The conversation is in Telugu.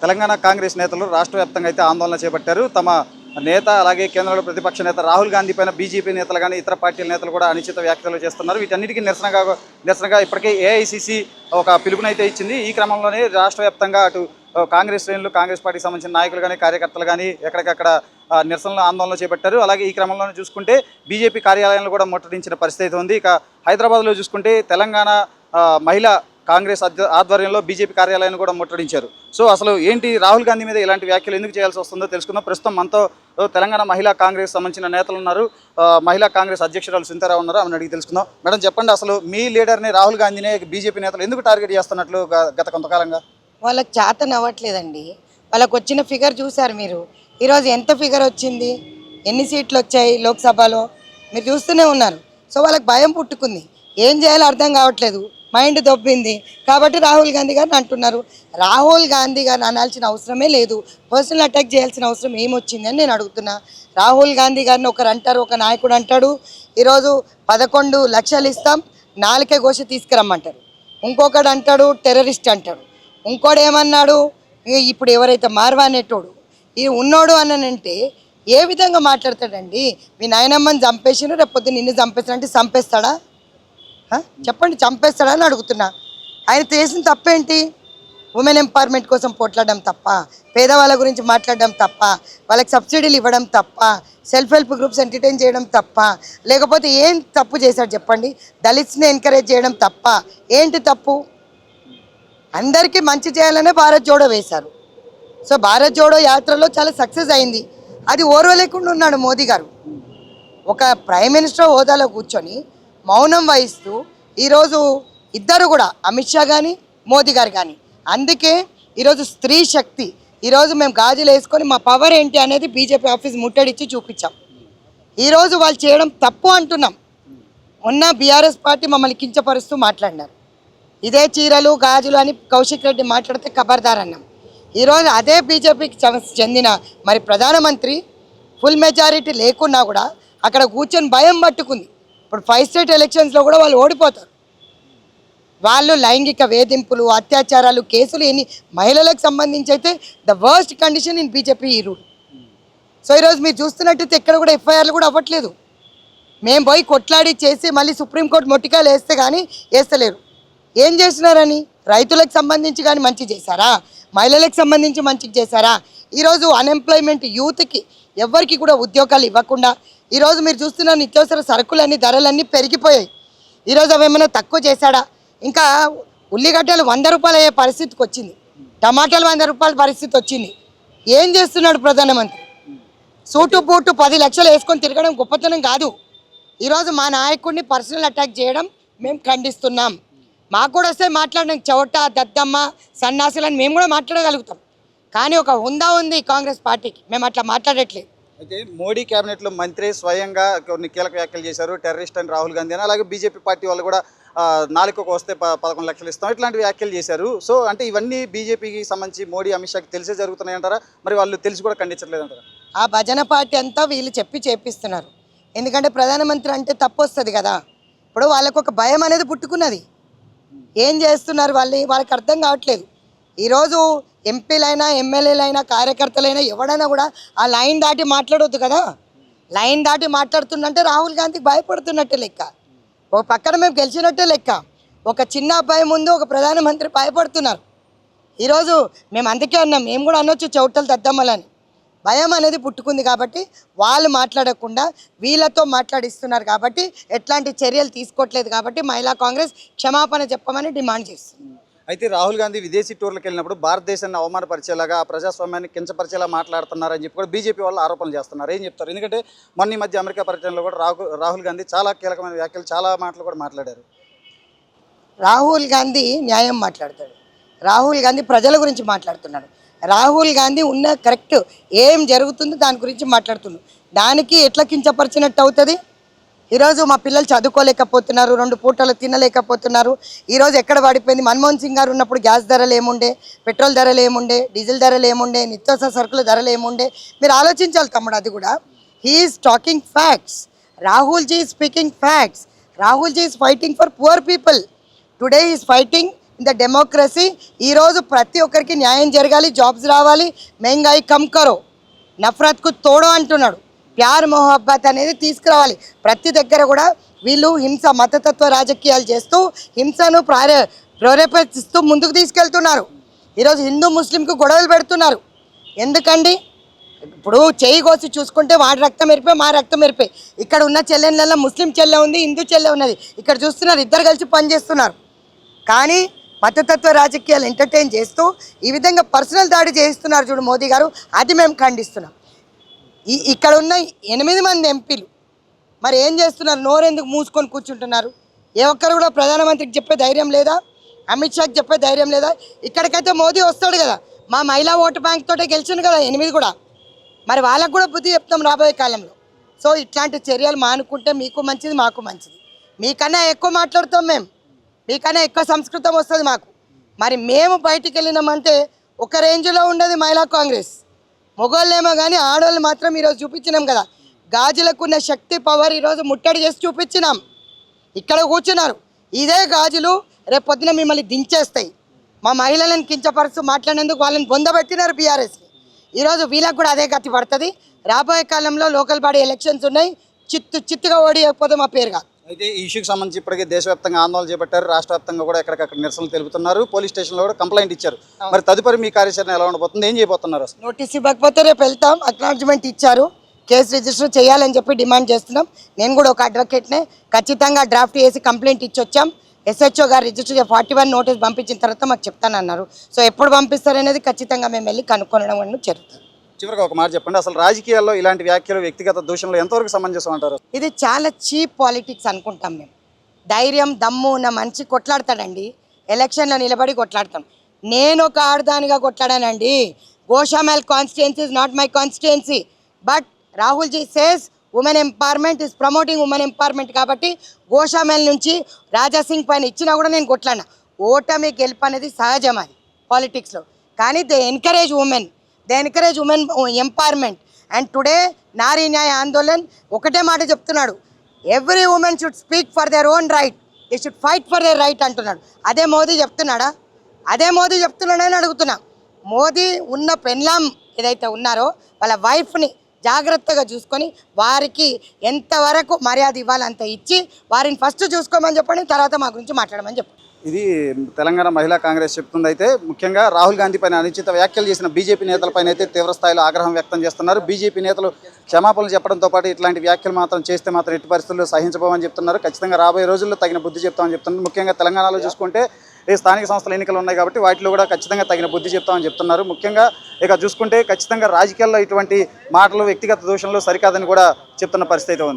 తెలంగాణ కాంగ్రెస్ నేతలు రాష్ట్ర వ్యాప్తంగా అయితే ఆందోళన చేపట్టారు. తమ నేత అలాగే కేంద్రంలో ప్రతిపక్ష నేత రాహుల్ గాంధీ పైన బీజేపీ నేతలు కానీ ఇతర పార్టీల నేతలు కూడా అనుచిత వ్యాఖ్యలు చేస్తున్నారు. వీటన్నిటికీ నిరసనగా ఇప్పటికే ఏఐసీసీ ఒక పిలుపునైతే ఇచ్చింది. ఈ క్రమంలోనే రాష్ట్ర వ్యాప్తంగా అటు కాంగ్రెస్ శ్రేణులు, కాంగ్రెస్ పార్టీకి సంబంధించిన నాయకులు కానీ కార్యకర్తలు కానీ ఎక్కడికక్కడ నిరసనలు ఆందోళన చేపట్టారు. అలాగే ఈ క్రమంలోనే చూసుకుంటే బీజేపీ కార్యాలయాలను కూడా ముట్టడించిన పరిస్థితి ఉంది. ఇక హైదరాబాద్లో చూసుకుంటే తెలంగాణ మహిళా కాంగ్రెస్ ఆధ్వర్యంలో బీజేపీ కార్యాలయాన్ని కూడా ముట్టడించారు. సో అసలు ఏంటి రాహుల్ గాంధీ మీద ఇలాంటి వ్యాఖ్యలు ఎందుకు చేయాల్సి వస్తుందో తెలుసుకుందాం. ప్రస్తుతం మనతో తెలంగాణ మహిళా కాంగ్రెస్ సంబంధించిన నేతలు ఉన్నారు. మహిళా కాంగ్రెస్ అధ్యక్షురాలు సింతారావు ఉన్నారు. ఆమెను అడిగి తెలుసుకుందాం. మేడం చెప్పండి, అసలు మీ లీడర్ని రాహుల్ గాంధీనే బీజేపీ నేతలు ఎందుకు టార్గెట్ చేస్తున్నట్లు గత కొంతకాలంగా? వాళ్ళకి చేతన అవ్వట్లేదండి. వాళ్ళకు వచ్చిన ఫిగర్ చూశారు మీరు. ఈరోజు ఎంత ఫిగర్ వచ్చింది, ఎన్ని సీట్లు వచ్చాయి లోక్సభలో మీరు చూస్తూనే ఉన్నారు. సో వాళ్ళకి భయం పుట్టుకుంది, ఏం చేయాలో అర్థం కావట్లేదు, మైండ్ దొబ్బింది. కాబట్టి రాహుల్ గాంధీ గారిని అంటున్నారు. రాహుల్ గాంధీ గారిని అనాల్సిన అవసరమే లేదు, పర్సనల్ అటాక్ చేయాల్సిన అవసరం ఏమొచ్చింది అని నేను అడుగుతున్నా. రాహుల్ గాంధీ గారిని ఒకరు అంటారు, ఒక నాయకుడు అంటాడు ఈరోజు 11 లక్షలు ఇస్తాం, నాలుకే ఘోష తీసుకురమ్మంటారు. ఇంకొకడు అంటాడు టెర్రరిస్ట్ అంటాడు. ఇంకోడు ఏమన్నాడు, ఇప్పుడు ఎవరైతే మార్వానేటోడు ఈ ఉన్నోడు అనంటే ఏ విధంగా మాట్లాడతాడండి? మీ నాయనమ్మని చంపేసిన రేపొద్దు నిన్ను చంపేస్తాడంటే చంపేస్తాడా? చెప్పండి, చంపేస్తాడా అని అడుగుతున్నా. ఆయన చేసిన తప్పేంటి? ఉమెన్ ఎంపవర్మెంట్ కోసం పోట్లాడడం తప్ప, పేదవాళ్ళ గురించి మాట్లాడడం తప్ప, వాళ్ళకి సబ్సిడీలు ఇవ్వడం తప్ప, సెల్ఫ్ హెల్ప్ గ్రూప్స్ ఎంటర్టైన్ చేయడం తప్ప, లేకపోతే ఏం తప్పు చేశాడు చెప్పండి? దళిత్స్ని ఎంకరేజ్ చేయడం తప్ప ఏంటి తప్పు? అందరికీ మంచి చేయాలనే భారత్ జోడో వేశారు. సో భారత్ జోడో యాత్రలో చాలా సక్సెస్ అయింది. అది ఓర్వలేకుండా ఉన్నాడు మోదీ గారు. ఒక ప్రైమ్ మినిస్టర్ హోదాలో కూర్చొని మౌనం వహిస్తూ ఈరోజు ఇద్దరు కూడా అమిత్ షా కానీ మోదీ గారు కానీ, అందుకే ఈరోజు స్త్రీ శక్తి, ఈరోజు మేము గాజులు వేసుకొని మా పవర్ ఏంటి అనేది బీజేపీ ఆఫీస్ ముట్టడిచ్చి చూపించాం. ఈరోజు వాళ్ళు చేయడం తప్పు అంటున్నాం. మొన్న బీఆర్ఎస్ పార్టీ మమ్మల్ని కించపరుస్తూ మాట్లాడినారు. ఇదే చీరలు గాజులు అని కౌశిక్ రెడ్డి మాట్లాడితే ఖబర్దార్ అన్నాం. ఈరోజు అదే బీజేపీకి చెందిన మరి ప్రధానమంత్రి ఫుల్ మెజారిటీ లేకున్నా కూడా అక్కడ కూర్చొని భయం పట్టుకుంది. ఇప్పుడు 5 స్టేట్ ఎలక్షన్స్లో కూడా వాళ్ళు ఓడిపోతారు. వాళ్ళు లైంగిక వేధింపులు, అత్యాచారాలు కేసులు ఎన్ని మహిళలకు సంబంధించి అయితే the worst condition in BJP ఈ రూల్. సో ఈరోజు మీరు చూస్తున్నట్టయితే ఎక్కడ కూడా ఎఫ్ఐఆర్లు కూడా అవ్వట్లేదు. మేము పోయి కొట్లాడి చేసి మళ్ళీ సుప్రీంకోర్టు మొట్టికాయలు వేస్తే కానీ వేస్తలేరు. ఏం చేస్తున్నారని? రైతులకు సంబంధించి కానీ మంచి చేశారా? మహిళలకు సంబంధించి మంచి చేశారా? ఈరోజు అన్ఎంప్లాయ్మెంట్ యూత్కి ఎవరికి కూడా ఉద్యోగాలు ఇవ్వకుండా ఈరోజు మీరు చూస్తున్న నిత్యావసర సరుకులన్నీ ధరలన్నీ పెరిగిపోయాయి. ఈరోజు అవి ఏమైనా తక్కువ చేశాడా? ఇంకా ఉల్లిగడ్డలు 100 రూపాయలు అయ్యే పరిస్థితికి వచ్చింది, టమాటాలు 100 రూపాయల పరిస్థితి వచ్చింది. ఏం చేస్తున్నాడు ప్రధానమంత్రి? సూటు బూటు 10 లక్షలు వేసుకొని తిరగడం గొప్పతనం కాదు. ఈరోజు మా నాయకుడిని పర్సనల్ అటాక్ చేయడం మేము ఖండిస్తున్నాం. మాకు కూడా వస్తే మాట్లాడడం చవట, దద్దమ్మ, సన్నాసులని మేము కూడా మాట్లాడగలుగుతాం. కానీ ఒక హుందా ఉంది కాంగ్రెస్ పార్టీకి, మేము అట్లా మాట్లాడట్లేదు. అయితే మోడీ క్యాబినెట్లో మంత్రి స్వయంగా కొన్ని కీలక వ్యాఖ్యలు చేశారు. టెర్రరిస్ట్ అని రాహుల్ గాంధీ అని, అలాగే బీజేపీ పార్టీ వాళ్ళు కూడా 4కు వస్తే 11 లక్షలు ఇస్తాం ఇట్లాంటి వ్యాఖ్యలు చేశారు. సో అంటే ఇవన్నీ బీజేపీకి సంబంధించి మోడీ, అమిత్ షాకి తెలిసే జరుగుతున్నాయంటారా? మరి వాళ్ళు తెలిసి కూడా ఖండించట్లేదంటారా? ఆ భజన పార్టీ అంతా వీళ్ళు చెప్పి చేపిస్తున్నారు. ఎందుకంటే ప్రధానమంత్రి అంటే తప్పు వస్తుంది కదా. ఇప్పుడు వాళ్ళకు ఒక భయం అనేది పుట్టుకున్నది. ఏం చేస్తున్నారు వాళ్ళకి అర్థం కావట్లేదు. ఈరోజు ఎంపీలైనా, ఎమ్మెల్యేలైనా, కార్యకర్తలైనా ఎవడైనా కూడా ఆ లైన్ దాటి మాట్లాడవద్దు కదా. లైన్ దాటి మాట్లాడుతుందంటే రాహుల్ గాంధీకి భయపడుతున్నట్టే లెక్క. ఒక పక్కన మేము గెలిచినట్టే లెక్క. ఒక చిన్న అబ్బాయి ముందు ఒక ప్రధానమంత్రి భయపడుతున్నారు. ఈరోజు మేము అందుకే అన్నాం, మేము కూడా అనొచ్చు చౌటలు దద్దమ్మలని. భయం అనేది పుట్టుకుంది కాబట్టి వాళ్ళు మాట్లాడకుండా వీళ్ళతో మాట్లాడిస్తున్నారు. కాబట్టి ఎట్లాంటి చర్యలు తీసుకోవట్లేదు. కాబట్టి మహిళా కాంగ్రెస్ క్షమాపణ చెప్పమని డిమాండ్ చేస్తుంది. అయితే రాహుల్ గాంధీ విదేశీ టూర్లకు వెళ్ళినప్పుడు భారతదేశాన్ని అవమానపరిచేలాగా, ప్రజాస్వామ్యాన్ని కించపరిచేలా మాట్లాడుతున్నారని చెప్పి కూడా బీజేపీ వాళ్ళు ఆరోపణలు చేస్తున్నారు. ఏం చెప్తారు? ఎందుకంటే మొన్న ఈ మధ్య అమెరికా పర్యటనలో కూడా రాహుల్ గాంధీ చాలా కీలకమైన వ్యాఖ్యలు, చాలా మాటలు కూడా మాట్లాడారు. రాహుల్ గాంధీ న్యాయం మాట్లాడతాడు. రాహుల్ గాంధీ ప్రజల గురించి మాట్లాడుతున్నాడు. రాహుల్ గాంధీ ఉన్న కరెక్ట్ ఏం జరుగుతుందో దాని గురించి మాట్లాడుతున్నాడు. దానికి ఎట్లా కించపరిచినట్టు అవుతుంది? ఈరోజు మా పిల్లలు చదువుకోలేకపోతున్నారు, 2 పూటలు తినలేకపోతున్నారు. ఈరోజు ఎక్కడ పడిపోయింది? మన్మోహన్ సింగ్ గారు ఉన్నప్పుడు గ్యాస్ ధరలు ఏముండే, పెట్రోల్ ధరలు ఏముండే, డీజిల్ ధరలు ఏముండే, నిత్యావసర సరుకుల ధరలు ఏముండే? మీరు ఆలోచించాలి తమ్ముడు. అది కూడా he is talking facts. Rahul ji is speaking facts. Rahul ji is fighting for poor people. Today is fighting in the democracy. ఈరోజు ప్రతి ఒక్కరికి న్యాయం జరగాలి, జాబ్స్ రావాలి, మహంగాయి కమ్ కరో, నఫరత్కు తోడో అంటున్నాడు. ప్యార్ మొహబ్బత్ అనేది తీసుకురావాలి. ప్రతి దగ్గర కూడా వీళ్ళు హింస, మతతత్వ రాజకీయాలు చేస్తూ హింసను ప్రేరేపిస్తూ ముందుకు తీసుకెళ్తున్నారు. ఈరోజు హిందూ ముస్లింకు గొడవలు పెడుతున్నారు. ఎందుకండి? ఇప్పుడు చేయి కోసి చూసుకుంటే వాడి రక్తం ఎరిపోయి మా రక్తం ఎరిపోయి. ఇక్కడ ఉన్న చెల్లెళ్ళల్లో ముస్లిం చెల్లె ఉంది, హిందూ చెల్లె ఉన్నది. ఇక్కడ చూస్తున్నారు, ఇద్దరు కలిసి పనిచేస్తున్నారు. కానీ మతతత్వ రాజకీయాలు ఎంటర్టైన్ చేస్తూ ఈ విధంగా పర్సనల్ దాడి చేస్తున్నారు చూడు మోదీ గారు, అది మేము ఖండిస్తున్నాం. ఇక్కడ ఉన్న 8 మంది ఎంపీలు మరి ఏం చేస్తున్నారు? నోరెందుకు మూసుకొని కూర్చుంటున్నారు? ఏ ఒక్కరు కూడా ప్రధానమంత్రికి చెప్పే ధైర్యం లేదా? అమిత్ షాకి చెప్పే ధైర్యం లేదా? ఇక్కడికైతే మోదీ వస్తాడు కదా, మా మహిళా ఓటు బ్యాంక్ తోటే గెలిచిండు కదా 8 కూడా. మరి వాళ్ళకు కూడా బుద్ధి చెప్తాం రాబోయే కాలంలో. సో ఇట్లాంటి చర్యలు మానుకుంటే మీకు మంచిది, మాకు మంచిది. మీకన్నా ఎక్కువ మాట్లాడుతాం మేము, మీకన్నా ఎక్కువ సంస్కృతం వస్తుంది మాకు. మరి మేము బయటికి వెళ్ళినామంటే ఒక రేంజ్లో ఉండదు మహిళా కాంగ్రెస్. మొగోళ్ళేమో కానీ ఆడవాళ్ళు మాత్రం ఈరోజు చూపించినాం కదా, గాజులకున్న శక్తి, పవర్ ఈరోజు ముట్టడి చేసి చూపించినాం. ఇక్కడ కూర్చున్నారు, ఇదే గాజులు రేపు పొద్దున మిమ్మల్ని దించేస్తాయి. మా మహిళలను కించపరుస్తూ మాట్లాడినందుకు వాళ్ళని బొందబెట్టినారు బీఆర్ఎస్ని. ఈరోజు వీళ్ళకు కూడా అదే గతి పడుతుంది. రాబోయే కాలంలో లోకల్ బాడీ ఎలక్షన్స్ ఉన్నాయి, చిత్తుగా ఓడియకపోతే మా పేరు కాదు. అయితే ఈ ఇష్యూకి సంబంధించి ఇప్పటికే దేశవ్యాప్తంగా ఆందోళన చేపట్టారు, రాష్ట్ర వ్యాప్తంగా కూడా ఎక్కడికక్కడ నిరసనలు తెలుపుతున్నారు, పోలీస్ స్టేషన్లో కూడా కంప్లైంట్ ఇచ్చారు. మరి తదుపరి మీ కార్యాచరణ ఎలా ఉండబోతుంది, ఏం చేయబోతున్నారు అసలు? నోటీస్ ఇవ్వకపోతే రేపు వెళ్తాం, అక్నాలజ్మెంట్ ఇచ్చారు, కేసు రిజిస్టర్ చేయాలని చెప్పి డిమాండ్ చేస్తున్నాం. నేను కూడా ఒక అడ్వకేట్నే, ఖచ్చితంగా డ్రాఫ్ట్ చేసి కంప్లైంట్ ఇచ్చి వచ్చాం. ఎస్హెచ్ఓ గారు రిజిస్టర్ 41 నోటీస్ పంపించిన తర్వాత మాకు చెప్తానన్నారు. సో ఎప్పుడు పంపిస్తారనేది ఖచ్చితంగా మేము వెళ్ళి కనుక్కొనడం అనేది జరుగుతుంది. చివరిగా ఒక మాట చెప్పండి, అసలు రాజకీయాల్లో ఇలాంటి వ్యాఖ్యలు, వ్యక్తిగత దూషణలు ఎంతవరకు సమంజసం అంటారు? ఇది చాలా చీప్ పాలిటిక్స్ అనుకుంటాం మేము. ధైర్యం, దమ్ము ఉన్న మనిషి కొట్లాడతాడండి, ఎలక్షన్లో నిలబడి కొట్లాడతాం. నేను ఒక ఆడదానిగా కొట్లాడానండి. Goshamahal constituency is not my constituency, but Rahul ji says women empowerment is promoting women empowerment. కాబట్టి గోషామల్ నుంచి రాజాసింగ్ పైన ఇచ్చినా కూడా నేను కొట్లాడినా. ఓటమి గెలుపు అనేది సహజం అది పాలిటిక్స్లో. కానీ they encourage women empowerment. And today నారీ న్యాయ ఆందోళన్ ఒకటే మాట చెప్తున్నాడు, every women should speak for their own right, they should fight for their right అంటున్నాడు. అదే మోదీ చెప్తున్నాడా? అదే మోదీ చెప్తున్నాడని అడుగుతున్నా. మోదీ ఉన్న పెన్లాం ఏదైతే ఉన్నారో వాళ్ళ వైఫ్ని జాగ్రత్తగా చూసుకొని వారికి ఎంతవరకు మర్యాద ఇవ్వాలి అంత ఇచ్చి వారిని ఫస్ట్ చూసుకోమని చెప్పండి, తర్వాత మా గురించి మాట్లాడమని చెప్పండి. ఇది తెలంగాణ మహిళా కాంగ్రెస్ చెప్తుంది. అయితే ముఖ్యంగా రాహుల్ గాంధీ పైన అనుచిత వ్యాఖ్యలు చేసిన బీజేపీ నేతలపైన అయితే తీవ్ర స్థాయిలో ఆగ్రహం వ్యక్తం చేస్తున్నారు. బీజేపీ నేతలు క్షమాపణలు చెప్పడంతో పాటు ఇట్లాంటి వ్యాఖ్యలు మాత్రం చేస్తే మాత్రం ఎట్టి పరిస్థితుల్లో సహించబోమని చెప్తున్నారు. ఖచ్చితంగా రాబోయే రోజుల్లో తగిన బుద్ధి చెప్తామని చెప్తున్నారు. ముఖ్యంగా తెలంగాణలో చూసుకుంటే స్థానిక సంస్థల ఎన్నికలు ఉన్నాయి కాబట్టి వాటిలో కూడా ఖచ్చితంగా తగిన బుద్ధి చెప్తామని చెప్తున్నారు. ముఖ్యంగా ఇక చూసుకుంటే ఖచ్చితంగా రాజకీయాల్లో ఇటువంటి మాటలు, వ్యక్తిగత దూషణలు సరికాదని కూడా చెప్తున్న పరిస్థితి ఉంది.